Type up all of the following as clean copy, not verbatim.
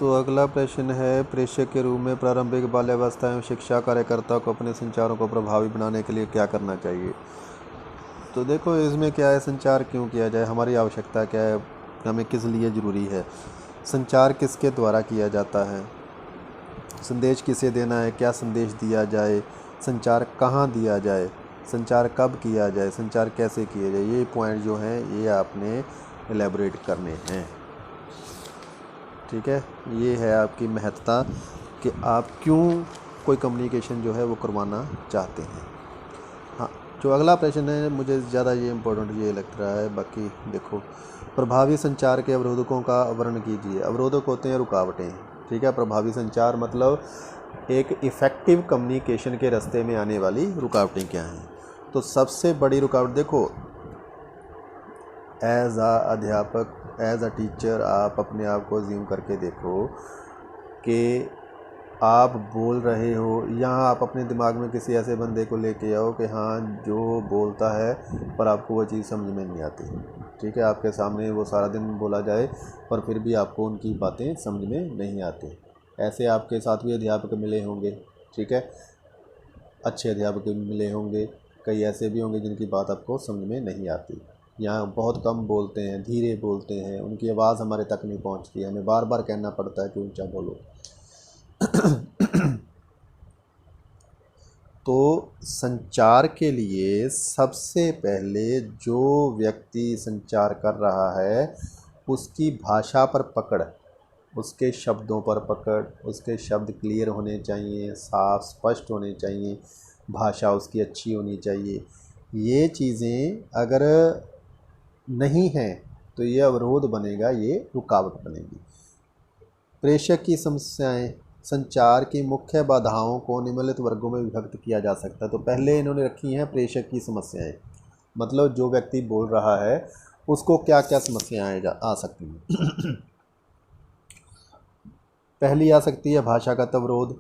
तो अगला प्रश्न है, प्रेषक के रूप में प्रारंभिक बाल्यावस्था एवं शिक्षा कार्यकर्ता को अपने संचारों को प्रभावी बनाने के लिए क्या करना चाहिए। तो देखो इसमें क्या है, संचार क्यों किया जाए, हमारी आवश्यकता क्या है, हमें किस लिए ज़रूरी है, संचार किसके द्वारा किया जाता है, संदेश किसे देना है, क्या संदेश दिया जाए, संचार कहाँ दिया जाए, संचार कब किया जाए, संचार कैसे किया जाए, ये पॉइंट जो हैं ये आपने एलेबोरेट करने हैं। ठीक है, ये है आपकी महत्ता कि आप क्यों कोई कम्युनिकेशन जो है वो करवाना चाहते हैं। हाँ, जो अगला प्रश्न है मुझे ज़्यादा ये इम्पोर्टेंट ये लग रहा है। बाकी देखो, प्रभावी संचार के अवरोधकों का वर्णन कीजिए। अवरोधक होते हैं रुकावटें। ठीक है, प्रभावी संचार मतलब एक इफ़ेक्टिव कम्युनिकेशन के रास्ते में आने वाली रुकावटें क्या हैं। तो सबसे बड़ी रुकावट देखो, एज आ अध्यापक, एज अ टीचर आप अपने आप को अज्यूम करके देखो कि आप बोल रहे हो, यहाँ आप अपने दिमाग में किसी ऐसे बंदे को लेके आओ कि हाँ जो बोलता है पर आपको वो चीज़ समझ में नहीं आती। ठीक है, आपके सामने वो सारा दिन बोला जाए पर फिर भी आपको उनकी बातें समझ में नहीं आती। ऐसे आपके साथ भी अध्यापक मिले होंगे। ठीक है, अच्छे अध्यापक मिले होंगे, कई ऐसे भी होंगे जिनकी बात आपको समझ में नहीं आती, यहाँ बहुत कम बोलते हैं, धीरे बोलते हैं, उनकी आवाज़ हमारे तक नहीं पहुँचती, हमें बार बार कहना पड़ता है कि ऊंचा बोलो। तो संचार के लिए सबसे पहले जो व्यक्ति संचार कर रहा है उसकी भाषा पर पकड़, उसके शब्दों पर पकड़, उसके शब्द क्लियर होने चाहिए, साफ स्पष्ट होने चाहिए, भाषा उसकी अच्छी होनी चाहिए। ये चीज़ें अगर नहीं हैं तो ये अवरोध बनेगा, ये रुकावट बनेगी। प्रेषक की समस्याएं, संचार की मुख्य बाधाओं को निम्नलिखित वर्गों में विभक्त किया जा सकता है। तो पहले इन्होंने रखी हैं प्रेषक की समस्याएं, मतलब जो व्यक्ति बोल रहा है उसको क्या क्या समस्याएं आ सकती हैं। पहली आ सकती है भाषागत अवरोध।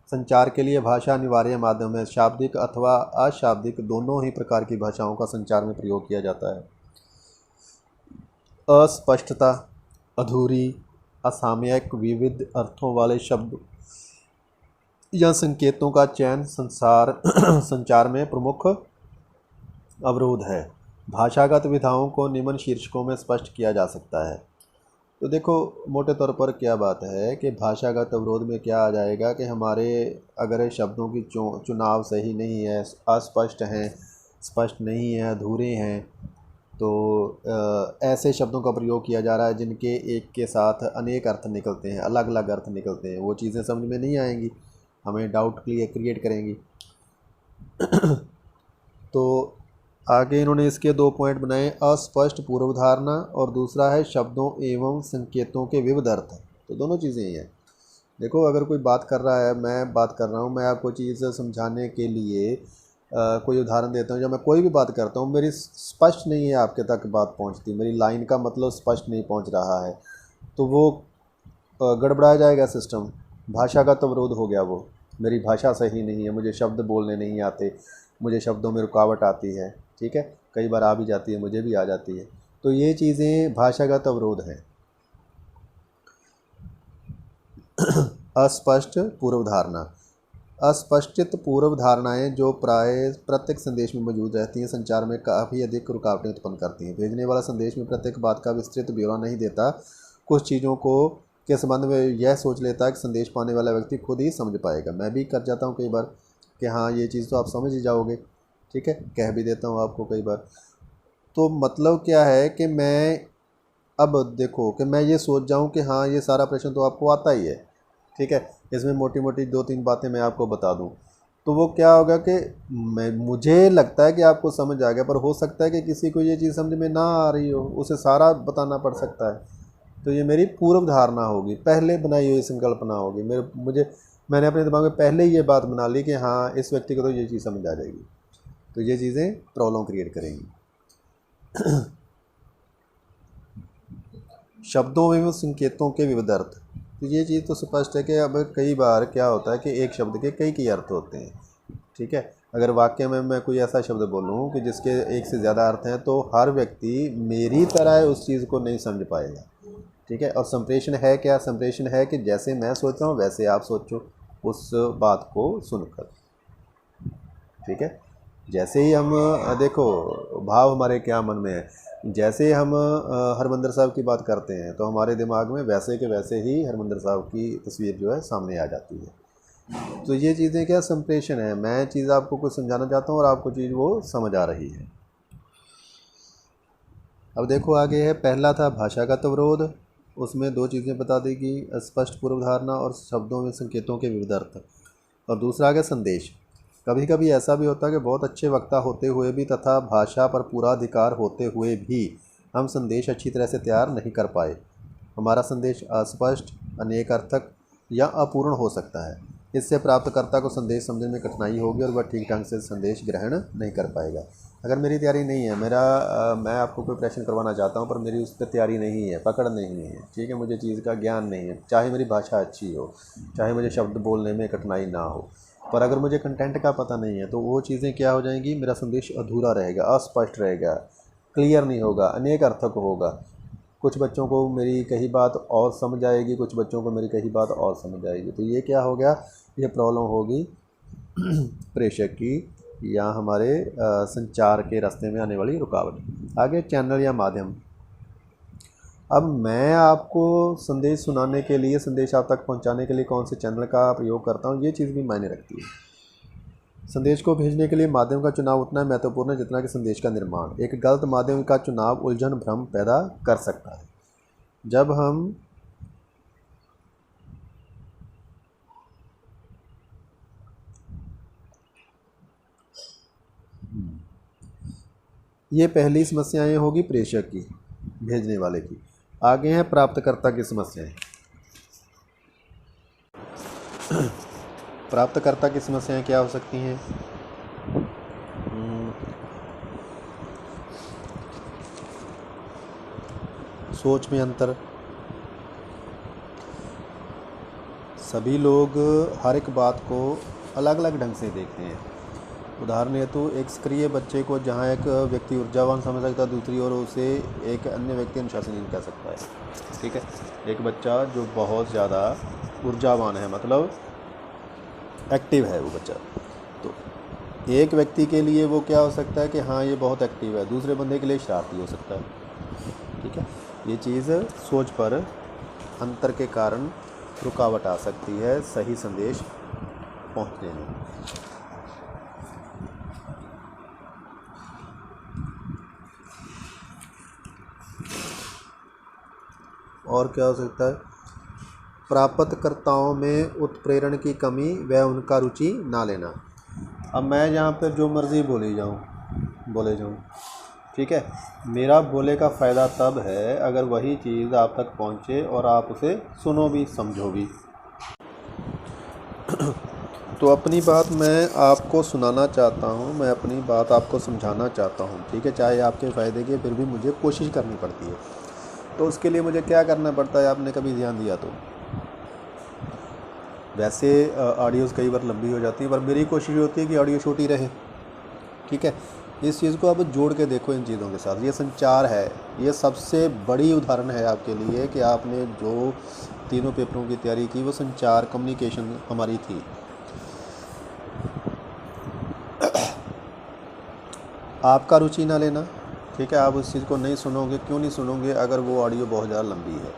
संचार के लिए भाषा अनिवार्य माध्यम है। शाब्दिक अथवा अशाब्दिक दोनों ही प्रकार की भाषाओं का संचार में प्रयोग किया जाता है। अस्पष्टता, अधूरी, असामयिक, विविध अर्थों वाले शब्द या संकेतों का चयन संचार में प्रमुख अवरोध है। भाषागत विधाओं को निम्न शीर्षकों में स्पष्ट किया जा सकता है। तो देखो मोटे तौर पर क्या बात है कि भाषागत अवरोध में क्या आ जाएगा कि हमारे अगर शब्दों की चुनाव सही नहीं है, अस्पष्ट हैं, स्पष्ट नहीं है, अधूरे हैं, तो ऐसे शब्दों का प्रयोग किया जा रहा है जिनके एक के साथ अनेक अर्थ निकलते हैं, अलग अलग अर्थ निकलते हैं, वो चीज़ें समझ में नहीं आएंगी, हमें डाउट क्रिएट करेंगी। तो आगे इन्होंने इसके दो पॉइंट बनाए, अस्पष्ट पूर्व धारणा और दूसरा है शब्दों एवं संकेतों के विविध अर्थ। तो दोनों चीज़ें ही हैं। देखो अगर कोई बात कर रहा है, मैं बात कर रहा हूँ, मैं आपको चीज़ समझाने के लिए कोई उदाहरण देता हूँ, जब मैं कोई भी बात करता हूँ मेरी स्पष्ट नहीं है आपके तक बात पहुँचती, मेरी लाइन का मतलब स्पष्ट नहीं पहुँच रहा है, तो वो गड़बड़ा जाएगा सिस्टम, भाषागत अवरोध हो गया वो, मेरी भाषा सही नहीं है, मुझे शब्द बोलने नहीं आते, मुझे शब्दों में रुकावट आती है। ठीक है, कई बार आ भी जाती है, मुझे भी आ जाती है, तो ये चीज़ें भाषागत अवरोध हैं। अस्पष्ट पूर्व धारणा, अस्पष्टित पूर्व धारणाएं जो प्राय प्रत्येक संदेश में मौजूद रहती हैं संचार में काफ़ी अधिक रुकावटें उत्पन्न करती हैं। भेजने वाला संदेश में प्रत्येक बात का विस्तृत ब्यौरा नहीं देता, कुछ चीज़ों को के संबंध में यह सोच लेता है कि संदेश पाने वाला व्यक्ति खुद ही समझ पाएगा। मैं भी कर जाता हूँ कई बार कि हाँ ये चीज़ तो आप समझ ही जाओगे। ठीक है, कह भी देता हूँ आपको कई बार। तो मतलब क्या है कि मैं अब देखो कि मैं ये सोच जाऊँ कि हाँ ये सारा प्रश्न तो आपको आता ही है। ठीक है, इसमें मोटी मोटी दो तीन बातें मैं आपको बता दूँ तो वो क्या होगा कि मुझे लगता है कि आपको समझ आ गया, पर हो सकता है कि किसी को ये चीज़ समझ में ना आ रही हो, उसे सारा बताना पड़ सकता है। तो ये मेरी पूर्व धारणा होगी, पहले बनाई हुई संकल्पना होगी, मैंने अपने दिमाग में पहले ही ये बात बना ली कि हाँ इस व्यक्ति को तो ये चीज़ समझ आ जाएगी, तो ये चीज़ें प्रॉब्लम क्रिएट करेंगी। शब्दों एवं संकेतों के विविध अर्थ, तो ये चीज़ तो स्पष्ट है कि अब कई बार क्या होता है कि एक शब्द के कई अर्थ होते हैं। ठीक है, अगर वाक्य में मैं कोई ऐसा शब्द बोलूँ कि जिसके एक से ज़्यादा अर्थ हैं तो हर व्यक्ति मेरी तरह उस चीज़ को नहीं समझ पाएगा। ठीक है। और संप्रेषण है क्या? संप्रेषण है कि जैसे मैं सोच रहा हूँ वैसे आप सोचो उस बात को सुनकर, ठीक है। जैसे ही हम देखो भाव हमारे क्या मन में है, जैसे ही हम हरमंदिर साहब की बात करते हैं तो हमारे दिमाग में वैसे के वैसे ही हरमंदिर साहब की तस्वीर जो है सामने आ जाती है। तो ये चीज़ें क्या संप्रेषण है, मैं चीज़ आपको कुछ समझाना चाहता हूँ और आपको चीज़ वो समझ आ रही है। अब देखो आगे है, पहला था भाषागत अवरोध, उसमें दो चीज़ें बता दी गई, स्पष्ट पूर्व धारणा और शब्दों में संकेतों के विविध अर्थ। और दूसरा आ गया संदेश। कभी कभी ऐसा भी होता है कि बहुत अच्छे वक्ता होते हुए भी तथा भाषा पर पूरा अधिकार होते हुए भी हम संदेश अच्छी तरह से तैयार नहीं कर पाए। हमारा संदेश अस्पष्ट, अनेक अर्थक या अपूर्ण हो सकता है। इससे प्राप्तकर्ता को संदेश समझने में कठिनाई होगी और वह ठीक ढंग से संदेश ग्रहण नहीं कर पाएगा। अगर मेरी तैयारी नहीं है, मैं आपको कोई प्रश्न करवाना चाहता हूँ पर मेरी उस पर तैयारी नहीं है, पकड़ नहीं है, ठीक है, मुझे चीज़ का ज्ञान नहीं है, चाहे मेरी भाषा अच्छी हो, चाहे मुझे शब्द बोलने में कठिनाई ना हो, पर अगर मुझे कंटेंट का पता नहीं है तो वो चीज़ें क्या हो जाएंगी, मेरा संदेश अधूरा रहेगा, अस्पष्ट रहेगा, क्लियर नहीं होगा, अनेक अर्थक होगा। कुछ बच्चों को मेरी कही बात और समझ आएगी, कुछ बच्चों को मेरी कही बात और समझ आएगी। तो ये क्या हो गया, ये प्रॉब्लम होगी प्रेषक की या हमारे संचार के रास्ते में आने वाली रुकावट। आगे चैनल या माध्यम। अब मैं आपको संदेश सुनाने के लिए, संदेश आप तक पहुंचाने के लिए कौन से चैनल का प्रयोग करता हूं, ये चीज़ भी मायने रखती है। संदेश को भेजने के लिए माध्यम का चुनाव उतना ही महत्वपूर्ण है जितना कि संदेश का निर्माण। एक गलत माध्यम का चुनाव उलझन भ्रम पैदा कर सकता है। जब हम ये पहली समस्याएं होगी प्रेषक की, भेजने वाले की। आगे हैं प्राप्तकर्ता की समस्याएं। प्राप्तकर्ता की समस्याएं क्या हो सकती हैं? सोच में अंतर। सभी लोग हर एक बात को अलग अलग ढंग से देखते हैं। उदाहरण हेतु एक सक्रिय बच्चे को जहाँ एक व्यक्ति ऊर्जावान समझ सकता है, दूसरी ओर उसे एक अन्य व्यक्ति अनुशासनहीन कह सकता है, ठीक है। एक बच्चा जो बहुत ज़्यादा ऊर्जावान है, मतलब एक्टिव है वो बच्चा, तो एक व्यक्ति के लिए वो क्या हो सकता है कि हाँ ये बहुत एक्टिव है, दूसरे बंदे के लिए शरारती हो सकता है, ठीक है। ये चीज़ सोच पर अंतर के कारण रुकावट आ सकती है सही संदेश पहुंचने में। और क्या हो सकता है? प्राप्तकर्ताओं में उत्प्रेरण की कमी व उनका रुचि ना लेना। अब मैं यहाँ पर जो मर्ज़ी बोले जाऊँ, ठीक है, मेरा बोले का फ़ायदा तब है अगर वही चीज़ आप तक पहुँचे और आप उसे सुनो भी, समझो भी। तो अपनी बात मैं आपको सुनाना चाहता हूँ, मैं अपनी बात आपको समझाना चाहता हूँ, ठीक है, चाहे आपके फ़ायदे के, फिर भी मुझे कोशिश करनी पड़ती है। तो उसके लिए मुझे क्या करना पड़ता है, आपने कभी ध्यान दिया तो? वैसे ऑडियोज़ कई बार लंबी हो जाती है, पर मेरी कोशिश होती है कि ऑडियो छोटी रहे, ठीक है। इस चीज़ को आप जोड़ के देखो इन चीज़ों के साथ। ये संचार है, ये सबसे बड़ी उदाहरण है आपके लिए कि आपने जो तीनों पेपरों की तैयारी की वो संचार, कम्युनिकेशन हमारी थी। आपका रुचि ना लेना, ठीक है, आप उस चीज़ को नहीं सुनोगे। क्यों नहीं सुनोगे? अगर वो ऑडियो बहुत ज़्यादा लंबी है,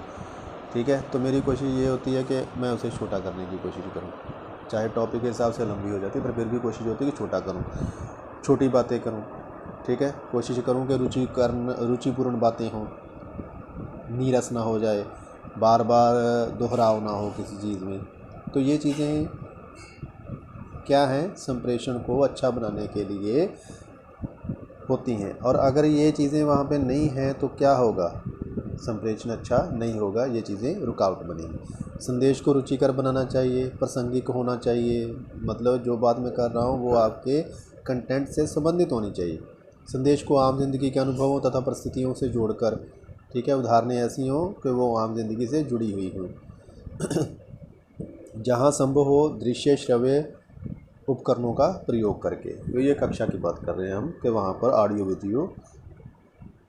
ठीक है, तो मेरी कोशिश ये होती है कि मैं उसे छोटा करने की कोशिश करूँ, चाहे टॉपिक के हिसाब से लंबी हो जाती है, पर फिर भी कोशिश होती है कि छोटा करूँ, छोटी बातें करूँ, ठीक है। कोशिश करूँ कि रुचिपूर्ण बातें हों, नीरस ना हो जाए, बार बार दोहराव ना हो किसी चीज़ में। तो ये चीज़ें क्या हैं, संप्रेषण को अच्छा बनाने के लिए होती हैं। और अगर ये चीज़ें वहाँ पे नहीं हैं तो क्या होगा? संप्रेषण अच्छा नहीं होगा, ये चीज़ें रुकावट बनेंगी। संदेश को रुचिकर बनाना चाहिए, प्रासंगिक होना चाहिए, मतलब जो बात मैं कर रहा हूँ वो आपके कंटेंट से संबंधित होनी चाहिए। संदेश को आम जिंदगी के अनुभवों तथा परिस्थितियों से जोड़कर, ठीक है, उदाहरणें ऐसी हों कि वो आम जिंदगी से जुड़ी हुई हों। जहाँ संभव हो दृश्य श्रव्य उपकरणों का प्रयोग करके। तो ये कक्षा की बात कर रहे हैं हम कि वहाँ पर ऑडियो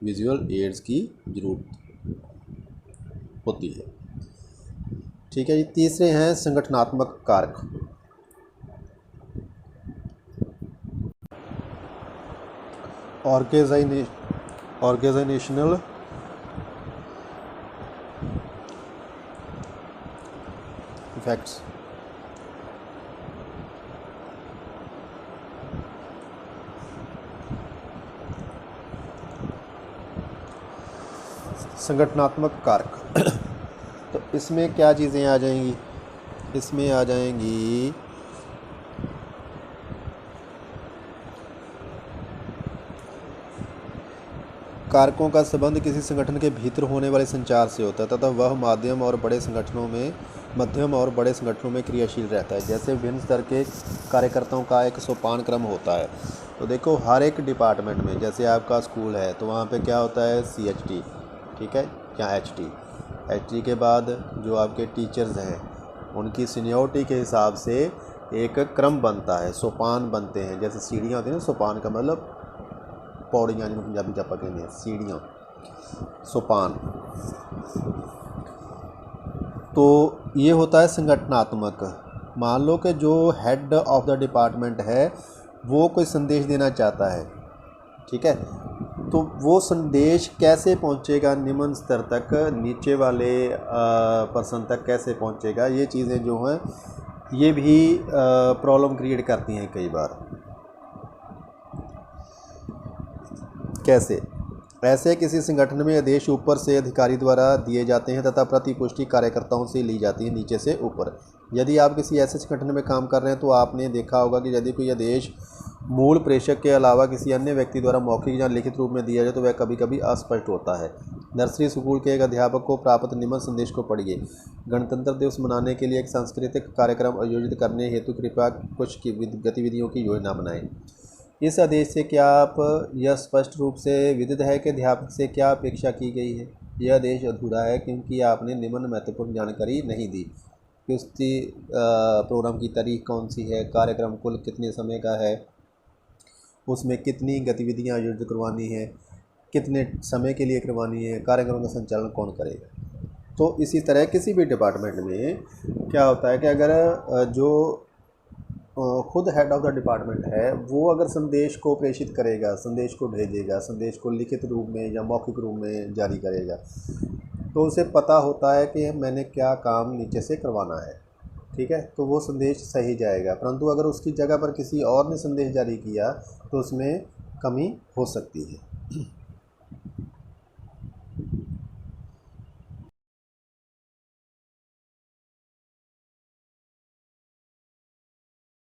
विजुअल एड्स की ज़रूरत होती है। ठीक है जी। तीसरे हैं संगठनात्मक कारक। Organisational effects. संगठनात्मक कारक तो इसमें क्या चीज़ें आ जाएंगी? इसमें आ जाएंगी कारकों का संबंध किसी संगठन के भीतर होने वाले संचार से होता है तथा वह मध्यम और बड़े संगठनों में क्रियाशील रहता है। जैसे विभिन्न स्तर के कार्यकर्ताओं का एक सोपान क्रम होता है। तो देखो हर एक डिपार्टमेंट में, जैसे आपका स्कूल है तो वहाँ पे क्या होता है, CHT, ठीक है, या HT के बाद जो आपके टीचर्स हैं उनकी सीनियरिटी के हिसाब से एक क्रम बनता है, सोपान बनते हैं। जैसे सीढ़ियाँ होती हैं ना, सोपान का मतलब पौड़ियाँ, जिनको पंजाबी जापा कहते हैं, सीढ़ियाँ, सोपान। तो ये होता है संगठनात्मक। मान लो कि जो हेड ऑफ द डिपार्टमेंट है वो कोई संदेश देना चाहता है, ठीक है, तो वो संदेश कैसे पहुंचेगा निम्न स्तर तक, नीचे वाले पर्सन तक कैसे पहुंचेगा, ये चीज़ें जो हैं ये भी प्रॉब्लम क्रिएट करती हैं कई बार। कैसे? ऐसे किसी संगठन में आदेश ऊपर से अधिकारी द्वारा दिए जाते हैं तथा प्रतिपुष्टि कार्यकर्ताओं से ली जाती है नीचे से ऊपर। यदि आप किसी ऐसे संगठन में काम कर रहे हैं तो आपने देखा होगा कि यदि कोई आदेश मूल प्रेषक के अलावा किसी अन्य व्यक्ति द्वारा मौखिक या लिखित रूप में दिया जाए तो वह कभी कभी अस्पष्ट होता है। नर्सरी स्कूल के एक अध्यापक को प्राप्त निम्न संदेश को पढ़िए। गणतंत्र दिवस मनाने के लिए एक सांस्कृतिक कार्यक्रम आयोजित करने हेतु कृपया कुछ गतिविधियों की योजना बनाएं। इस आदेश से क्या आप यह स्पष्ट रूप से विदित है कि अध्यापक से क्या अपेक्षा की गई है? यह आदेश अधूरा है क्योंकि आपने निम्न महत्वपूर्ण जानकारी नहीं दी कि उसकी प्रोग्राम की तारीख कौन सी है, कार्यक्रम कुल कितने समय का है, उसमें कितनी गतिविधियां आयोजित करवानी है, कितने समय के लिए करवानी है, कार्यक्रम का संचालन कौन करेगा। तो इसी तरह किसी भी डिपार्टमेंट में क्या होता है कि अगर जो खुद हेड ऑफ द डिपार्टमेंट है वो अगर संदेश को प्रेषित करेगा, संदेश को भेजेगा, संदेश को लिखित रूप में या मौखिक रूप में जारी करेगा, तो उसे पता होता है कि मैंने क्या काम नीचे से करवाना है, ठीक है, तो वो संदेश सही जाएगा। परंतु अगर उसकी जगह पर किसी और ने संदेश जारी किया तो उसमें कमी हो सकती है।